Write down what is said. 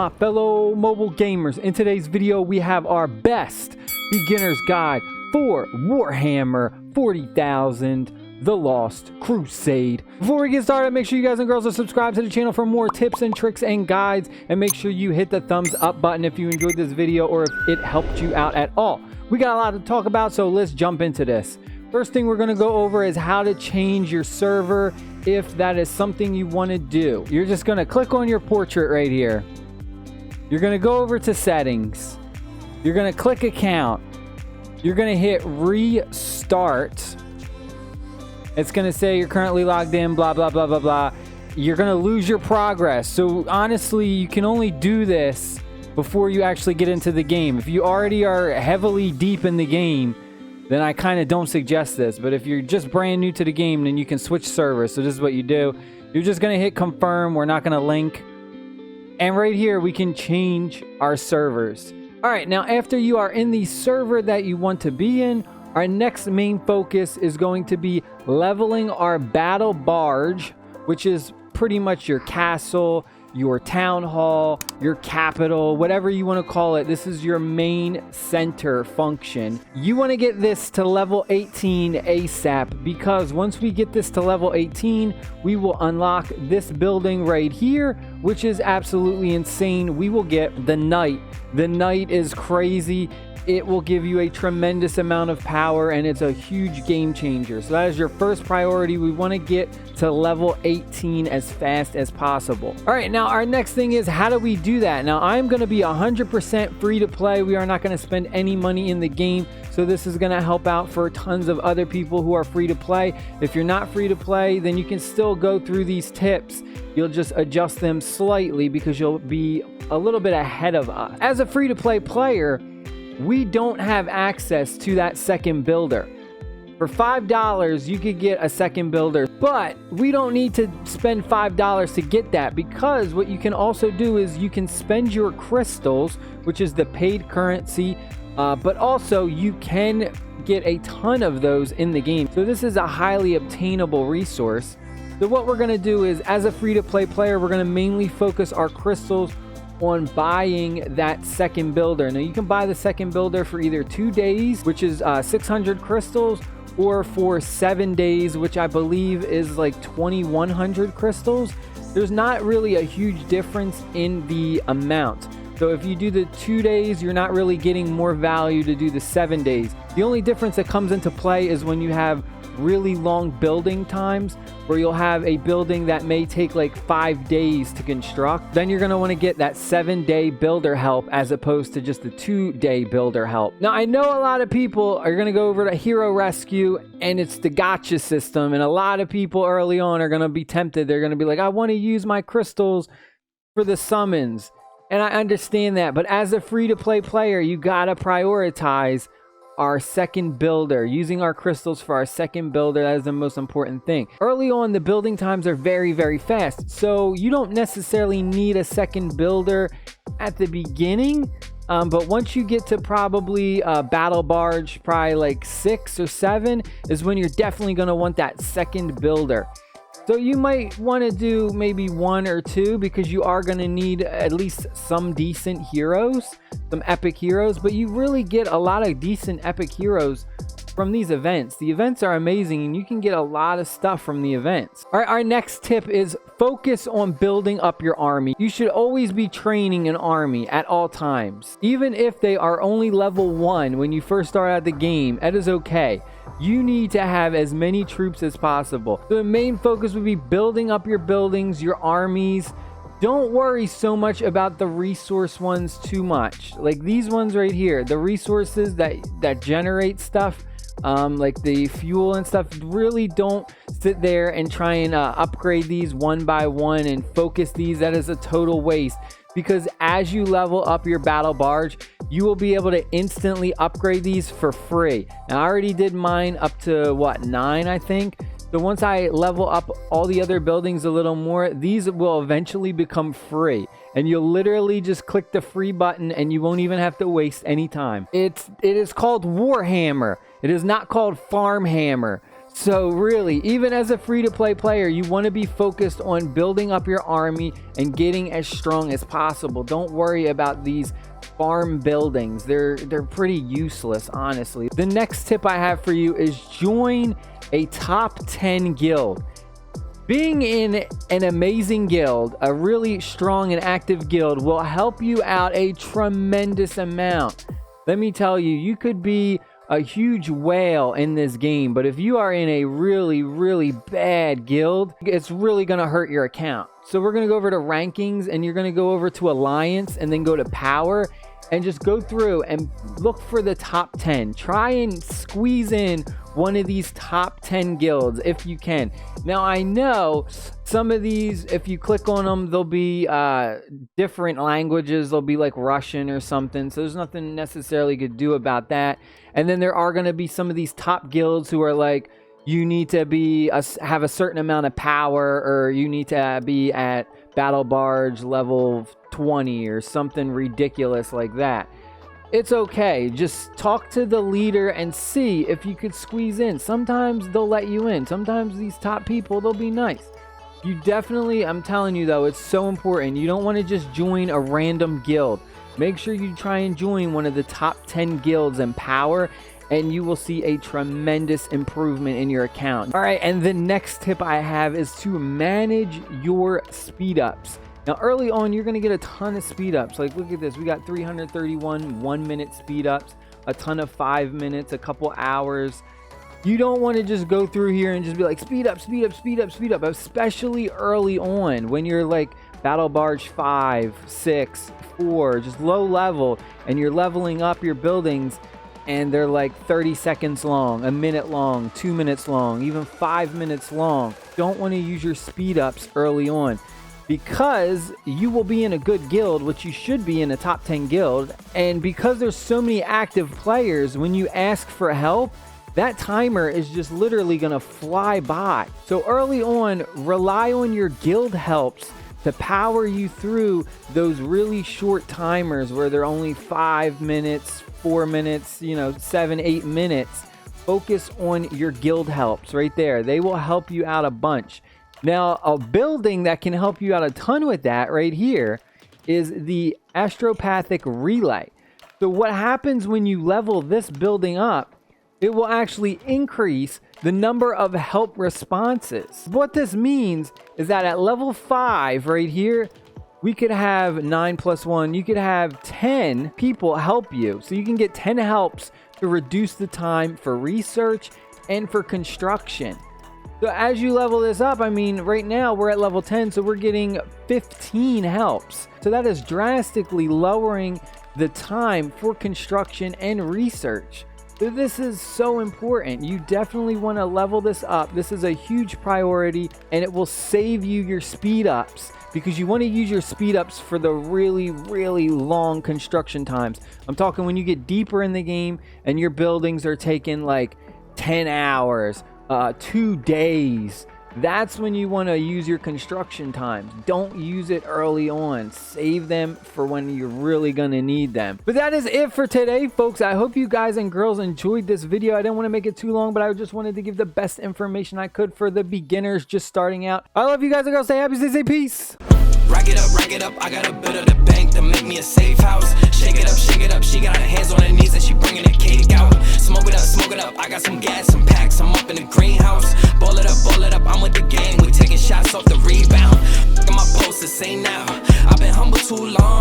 my fellow mobile gamers? In today's video, we have our best beginner's guide for Warhammer 40,000, The Lost Crusade. Before we get started, make sure you guys and girls are subscribed to the channel for more tips and tricks and guides, and make sure you hit the thumbs up button if you enjoyed this video or if it helped you out at all. We got a lot to talk about, so let's jump into this. First thing we're going to go over is how to change your server if that is something you want to do. You're just going to click on your portrait right here. You're going to go over to settings. You're going to click account. You're going to hit restart. It's going to say you're currently logged in, blah, blah, blah, blah, blah. You're going to lose your progress. So honestly, you can only do this before you actually get into the game. If you already are heavily deep in the game, then I kind of don't suggest this. But if you're just brand new to the game, then you can switch servers. So this is what you do. You're just going to hit confirm. We're not going to link. And right here, we can change our servers. All right, now after you are in the server that you want to be in, our next main focus is going to be leveling our battle barge, which is pretty much your castle, your town hall, your capital, whatever you want to call it. This is your main center function. You want to get this to level 18 ASAP, because once we get this to level 18, we will unlock this building right here, which is absolutely insane. We will get the knight. The knight is crazy. It will give you a tremendous amount of power, and it's a huge game changer. So that is your first priority. We want to get to level 18 as fast as possible. All right, now our next thing is, how do we do that? Now I'm going to be 100% free to play. We are not going to spend any money in the game. So this is going to help out for tons of other people who are free to play. If you're not free to play, then you can still go through these tips. You'll just adjust them slightly because you'll be a little bit ahead of us. As a free to play player, we don't have access to that second builder. For $5, you could get a second builder, but we don't need to spend $5 to get that, because what you can also do is you can spend your crystals, which is the paid currency, but also you can get a ton of those in the game. So this is a highly obtainable resource. So what we're going to do is, as a free-to-play player, we're going to mainly focus our crystals on buying that second builder. Now you can buy the second builder for either 2 days, which is 600 crystals, or for 7 days, which I believe is like 2100 crystals. There's not really a huge difference in the amount. So if you do the 2 days, you're not really getting more value to do the 7 days. The only difference that comes into play is when you have really long building times, where you'll have a building that may take like 5 days to construct. Then you're going to want to get that 7-day builder help as opposed to just the 2-day builder help. Now I know a lot of people are going to go over to Hero Rescue, and it's the gotcha system, and a lot of people early on are going to be tempted. They're going to be like, I want to use my crystals for the summons. And I understand that, but as a free-to-play player, you gotta prioritize our second builder. Using our crystals for our second builder, that is the most important thing. Early on, the building times are very, very fast, so you don't necessarily need a second builder at the beginning. But once you get to probably Battle Barge, probably like 6 or 7, is when you're definitely gonna want that second builder. So you might want to do maybe 1 or 2, because you are going to need at least some decent heroes, some epic heroes, but you really get a lot of decent epic heroes from these events. The events are amazing, and you can get a lot of stuff from the events. All right, our next tip is focus on building up your army. You should always be training an army at all times. Even if they are only level 1 when you first start out the game, that is okay. You need to have as many troops as possible. The main focus would be building up your buildings, your armies. Don't worry so much about the resource ones too much. Like these ones right here, the resources that generate stuff, like the fuel and stuff, really don't sit there and try and upgrade these one by one and focus these. That is a total waste, because as you level up your battle barge, you will be able to instantly upgrade these for free. Now I already did mine up to what, 9 I think. So once I level up all the other buildings a little more, these will eventually become free, and you'll literally just click the free button and you won't even have to waste any time. It is called Warhammer. It is not called Farm Hammer. So really, even as a free-to-play player, you want to be focused on building up your army and getting as strong as possible. Don't worry about these farm buildings. They're pretty useless, honestly. The next tip I have for you is join a top 10 guild. Being in an amazing guild, a really strong and active guild, will help you out a tremendous amount. Let me tell you, you could be a huge whale in this game, but if you are in a really bad guild, it's really going to hurt your account. So we're going to go over to rankings, and you're going to go over to alliance, and then go to power, and just go through and look for the top 10. Try and squeeze in one of these top 10 guilds if you can. Now, I know some of these, if you click on them, they'll be different languages. They'll be like Russian or something, so there's nothing necessarily you could do about that. And then there are going to be some of these top guilds who are like, you need to be have a certain amount of power, or you need to be at Battle Barge level 20 or something ridiculous like that. It's okay. Just talk to the leader and see if you could squeeze in. Sometimes they'll let you in. Sometimes these top people, they'll be nice. You definitely, I'm telling you though, it's so important. You don't want to just join a random guild. Make sure you try and join one of the top 10 guilds in power, and you will see a tremendous improvement in your account. All right, and the next tip I have is to manage your speed ups. Now, early on, you're going to get a ton of speed ups. Like, look at this. We got 331 1-minute speed ups, a ton of 5 minutes, a couple hours. You don't want to just go through here and just be like, speed up, speed up, speed up, speed up, especially early on when you're like Battle Barge 5, 6, 4, just low level, and you're leveling up your buildings, and they're like 30 seconds long, a minute long, 2 minutes long, even 5 minutes long. Don't want to use your speed ups early on, because you will be in a good guild, which you should be in a top 10 guild. And because there's so many active players, when you ask for help, that timer is just literally going to fly by. So early on, rely on your guild helps to power you through those really short timers where they're only 5 minutes, 4 minutes, 7, 8 minutes. Focus on your guild helps right there. They will help you out a bunch. Now, a building that can help you out a ton with that right here is the Astropathic Relay. So what happens when you level this building up, it will actually increase the number of help responses. What this means is that at level 5 right here, we could have 9 + 1. You could have 10 people help you. So you can get 10 helps to reduce the time for research and for construction. So as you level this up, I mean, right now we're at level 10, so we're getting 15 helps. So that is drastically lowering the time for construction and research. So this is so important. You definitely want to level this up. This is a huge priority, and it will save you your speed ups, because you want to use your speed ups for the really long construction times. I'm talking when you get deeper in the game and your buildings are taking like 10 hours, 2 days. That's when you want to use your construction times. Don't use it early on. Save them for when you're really going to need them. But that is it for today, folks. I hope you guys and girls enjoyed this video. I didn't want to make it too long, but I just wanted to give the best information I could for the beginners just starting out. I love you guys and girls. Stay happy, stay peace. Rack it up, I got a bit of the bank to make me a safe house. Shake it up, she got her hands on her knees and she bringing the cake out. Smoke it up, I got some gas, some packs, I'm up in the greenhouse. Ball it up, I'm with the gang, we taking shots off the rebound. Look at my posters, say now, I've been humble too long.